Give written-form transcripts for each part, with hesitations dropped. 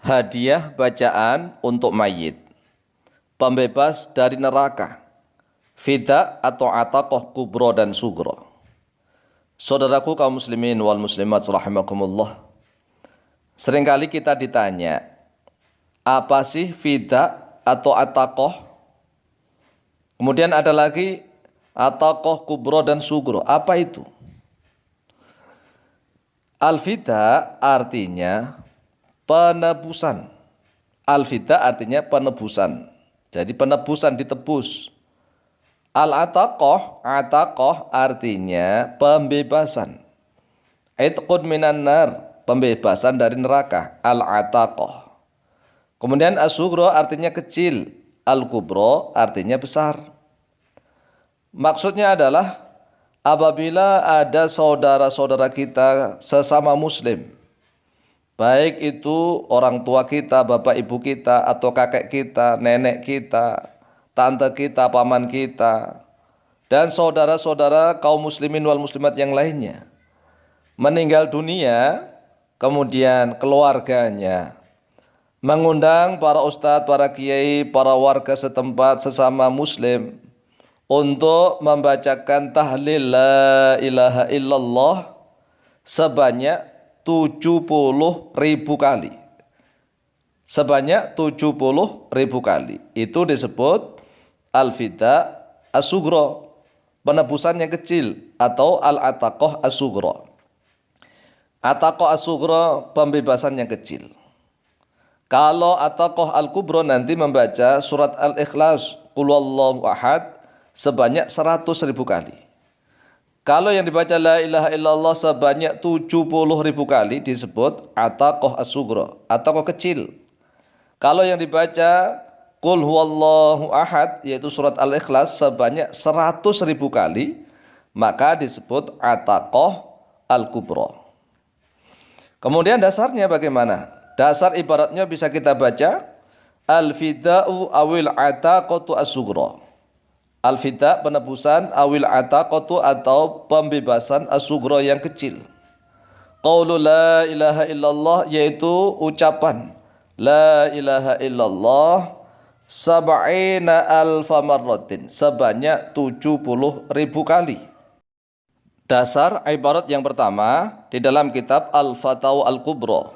Hadiah bacaan untuk mayit, pembebas dari neraka, fida atau ataqah kubro dan sugro. Saudaraku kaum muslimin wal muslimat rahimakumullah, seringkali kita ditanya, apa sih fida atau ataqah? Kemudian ada lagi ataqah kubro dan sugro. Apa itu? Al-fida artinya penebusan. Al-fida artinya penebusan. Jadi penebusan, ditebus. Al-ataqah, ataqah artinya pembebasan. Itqun minan nar, pembebasan dari neraka. Al-ataqah. Kemudian as-sugro artinya kecil. Al-kubro artinya besar. Maksudnya adalah apabila ada saudara-saudara kita sesama muslim, baik itu orang tua kita, bapak ibu kita, atau kakek kita, nenek kita, tante kita, paman kita, dan saudara-saudara kaum muslimin wal muslimat yang lainnya meninggal dunia, kemudian keluarganya mengundang para ustadz, para kiai, para warga setempat sesama muslim untuk membacakan tahlil la ilaha illallah sebanyak 70.000 kali. Sebanyak 70.000 kali. Itu disebut al-fida as-sugro, penebusan yang kecil, atau al-ataqah as-sugro. Ataqah as-sugro, pembebasan yang kecil. Kalau ataqah al-kubro nanti membaca surat al-ikhlas, qul huwallahu ahad, sebanyak 100.000 kali. Kalau yang dibaca la ilaha illallah sebanyak 70.000 kali disebut ataqah as-sugro, ataqah kecil. Kalau yang dibaca qul huwallahu ahad, yaitu surat al-ikhlas sebanyak 100.000 kali, maka disebut ataqah al-kubro. Kemudian dasarnya bagaimana? Dasar ibaratnya bisa kita baca al-fida'u awil ataqatu as-sugro. Al-fida penebusan, awil ataqatu atau pembebasan as-sugro yang kecil. Qaulu la ilaha illallah, yaitu ucapan la ilaha illallah sab'ina alfa marratin, sebanyak 70.000 kali. Dasar ibarat yang pertama di dalam kitab Al-Fatawa Al-Kubra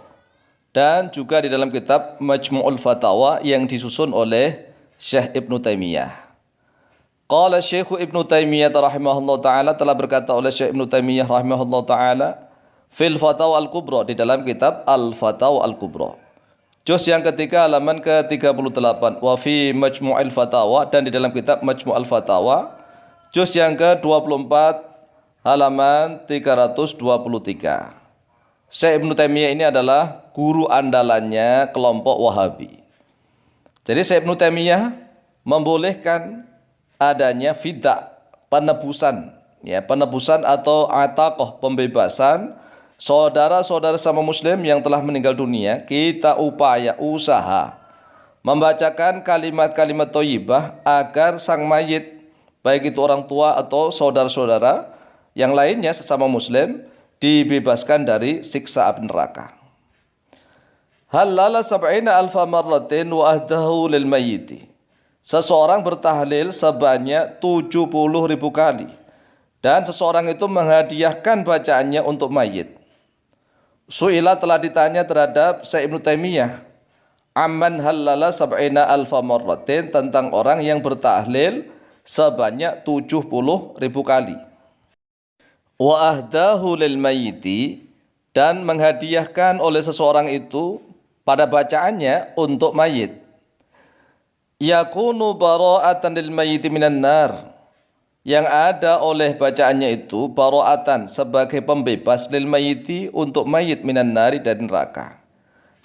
dan juga di dalam kitab Majmu'ul Fatawa yang disusun oleh Syekh Ibnu Taimiyah. Qala Syekh Ibnu Taimiyah rahimahullah ta'ala, telah berkata oleh Syekh Ibnu Taimiyah rahimahullah ta'ala fil Fatawa Al-Kubra, di dalam kitab Al-Fatawa Al-Kubra, juz yang ketiga halaman ke-38, wa fi Majmu'il Fatawa, dan di dalam kitab Majmu'ul Fatawa juz yang ke-24 halaman 323. Syekh Ibnu Taimiyah ini adalah guru andalannya kelompok Wahabi. Jadi Syekh Ibnu Taimiyah membolehkan adanya fida, penebusan, ya, penebusan atau ataqah, pembebasan saudara-saudara sama muslim yang telah meninggal dunia. Kita usaha membacakan kalimat-kalimat thayyibah agar sang mayit, baik itu orang tua atau saudara-saudara yang lainnya sesama muslim, dibebaskan dari siksa api neraka. Halala sab'ina alfa marratin wa ahdahu lil mayyiti. Seseorang bertahlil sebanyak 70.000 kali, dan seseorang itu menghadiahkan bacaannya untuk mayit. Su'ila, telah ditanya terhadap Syekh Ibnu Taimiyah, amman halala sab'ina alfa marratin, tentang orang yang bertahlil sebanyak 70.000 kali. Wa ahdahu lil mayyiti, dan menghadiahkan oleh seseorang itu pada bacaannya untuk mayit. Yakunu bara'atan lil mayyiti minan nar, yang ada oleh bacaannya itu bara'atan, sebagai pembebas lil mayyiti, untuk mayit, minan nari, dari neraka.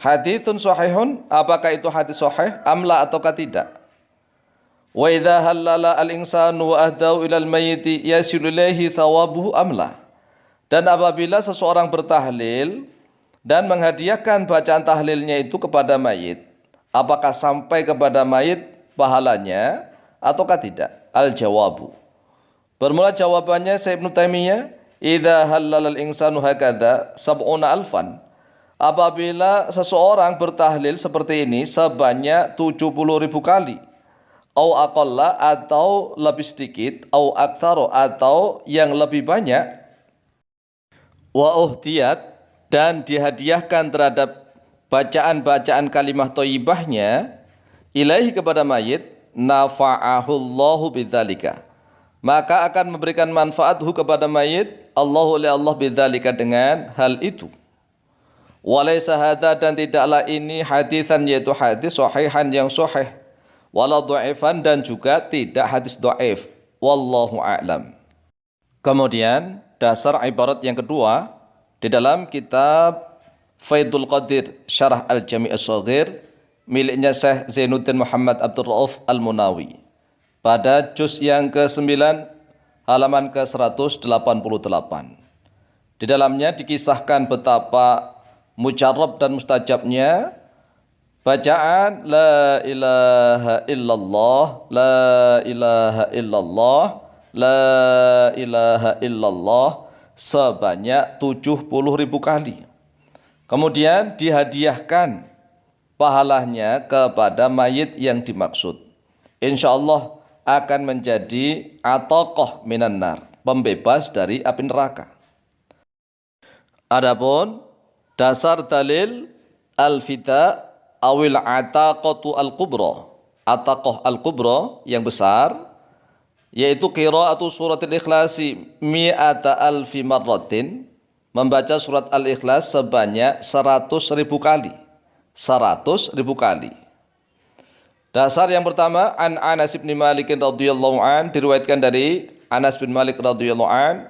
Haditsun sahihun, apakah itu hadis sahih amla ataukah tidak? Wa idza halala al-insanu wa ahdahu ilal mayyiti yasilu ilaihi thawabuhu amla. Dan apabila seseorang bertahlil dan menghadiahkan bacaan tahlilnya itu kepada mayit, apakah sampai kepada mayit pahalanya ataukah tidak? Al-jawabu, bermula jawabannya Syekh Ibnu Taimiyah, idza halala al-insanu hakadha sab'una alfan, Apabila seseorang bertahlil seperti ini sebanyak 70.000 kali, au aqalla atau lebih sedikit, au aktsaro atau yang lebih banyak, wa uhtiyat dan dihadiahkan terhadap bacaan-bacaan kalimah thayyibahnya ilaihi kepada mayit, nafa'ahullahu bidzalika, maka akan memberikan manfaathu kepada mayit Allahu oleh Allah bidzalika dengan hal itu. Walaysa hadza dan tidaklah ini hadisan yaitu hadis sahihan yang sahih, wala dhaifan dan juga tidak hadis dhaif. Wallahu a'lam. Kemudian dasar ibarat yang kedua di dalam kitab Faidul Qadir Syarah Al-Jami' As-Shaghir miliknya Syekh Zainuddin Muhammad Abdul Rauf Al-Munawi pada juz yang ke-9 halaman ke-188. Di dalamnya dikisahkan betapa mujarab dan mustajabnya bacaan la ilaha illallah, la ilaha illallah, la ilaha illallah sebanyak 70.000 kali. Kemudian dihadiahkan pahalanya kepada mayit yang dimaksud. Insya Allah akan menjadi ataqah minan nar, pembebas dari api neraka. Adapun dasar dalil al-fida awil ataqatu al-kubra, ataqah al-kubra yang besar, yaitu qiraatu suratul ikhlasi mi'ata alfi marratin, membaca surat al-ikhlas sebanyak 100.000 kali. 100.000 kali. Dasar yang pertama, an Anas bin Malik radhiyallahu an, diriwayatkan dari Anas bin Malik radhiyallahu an,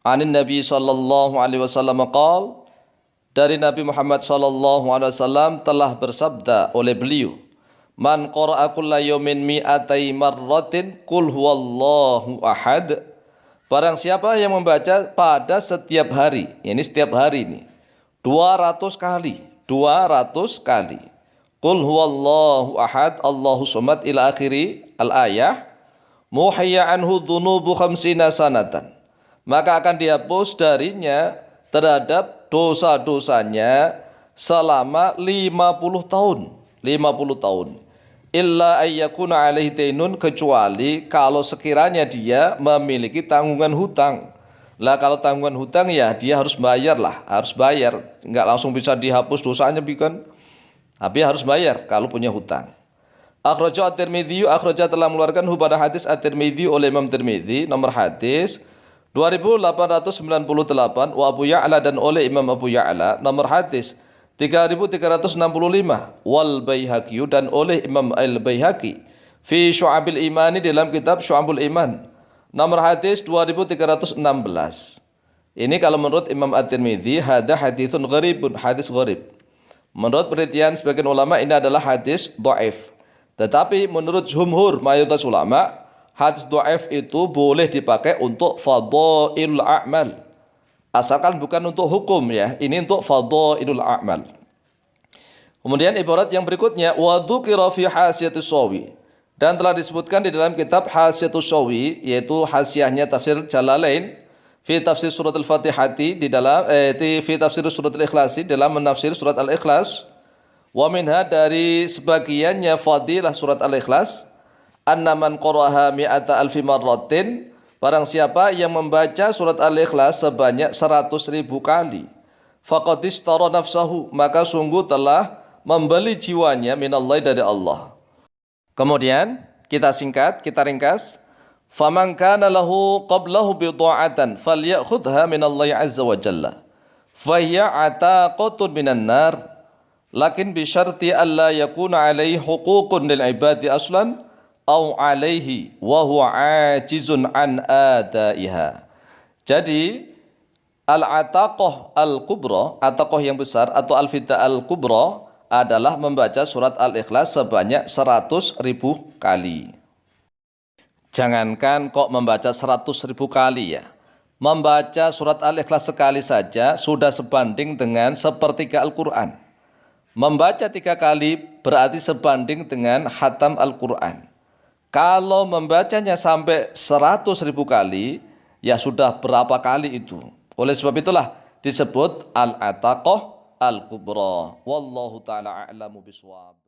anin Nabi sallallahu alaihi wasallam qaal, dari Nabi Muhammad sallallahu alaihi wasallam telah bersabda oleh beliau, man qara'a kulla yawmin mi'atai marratin qul huwallahu ahad, barang siapa yang membaca pada setiap hari, ini setiap hari ini 200 kali, 200 kali, qul huwallahu ahad Allahu samad ila akhiri al-ayah, muhayya anhu dhunubu khamsina sanatan, maka akan dihapus darinya terhadap dosa-dosanya selama 50 tahun. 50 tahun. Illa ayyakuna alaihi dainun, kecuali kalau sekiranya dia memiliki tanggungan hutang. Lah kalau tanggungan hutang ya dia harus bayar lah, harus bayar. Enggak langsung bisa dihapus dosanya bukan. Tapi harus bayar kalau punya hutang. Akhraja At-Tirmidzi, akhraja telah mengeluarkan pada hadis At-Tirmidzi oleh Imam Tirmidzi, nomor hadis 2898, wa Abu Ya'la dan oleh Imam Abu Ya'la, nomor hadis 3365, wal Baihaqi dan oleh Imam Al-Baihaqi fi Syu'abil Imani dalam kitab Syu'abul Iman, nomor hadis 2316. Ini kalau menurut Imam At-Tirmidzi hadza haditsun gharibun, hadis gharib. Menurut penelitian sebagian ulama ini adalah hadis dhaif. Tetapi menurut jumhur mayoritas ulama, hadis dhaif itu boleh dipakai untuk fadhailul a'mal. Asalkan bukan untuk hukum ya, ini untuk fadhailul a'mal. Kemudian ibarat yang berikutnya, wa dzukira fi hasyiatus sawi, dan telah disebutkan di dalam kitab Hasyiatus Sawi, yaitu hasyiahnya tafsir Jalalain fi tafsir surat al-Fatihati, di dalam fi tafsir surat al-Ikhlasi, dalam menafsir surat al-Ikhlas, wa minha dari sebagiannya fadilah surat al-Ikhlas, anna man qara'aha mi'ata alfi marratin, barang siapa yang membaca surat al-Ikhlas sebanyak 100.000 kali, faqad istara nafsahu, maka sungguh telah membeli jiwanya minallahi dari Allah. Kemudian kita singkat, kita ringkas, faman kana lahu qablahu bidha'atan falyakhudha minallahi azza wa jalla fahiya ataqatun minan nar, lakin bi syarti alla yakuna alaihi huququn lil ibadi aslan au alaihi wa huwa ajizun an adaiha. Jadi al-ataqah al-kubra, ataqah yang besar atau al-fida al-kubra adalah membaca surat al-Ikhlas sebanyak 100.000 kali. Jangankan kok membaca 100.000 kali ya. Membaca surat al-Ikhlas sekali saja sudah sebanding dengan sepertiga Al-Quran. Membaca 3 kali berarti sebanding dengan khatam Al-Quran. Kalau membacanya sampai 100.000 kali, ya sudah berapa kali itu. Oleh sebab itulah disebut al-ataqah al-kubra. Wallahu taala a'lamu biswab.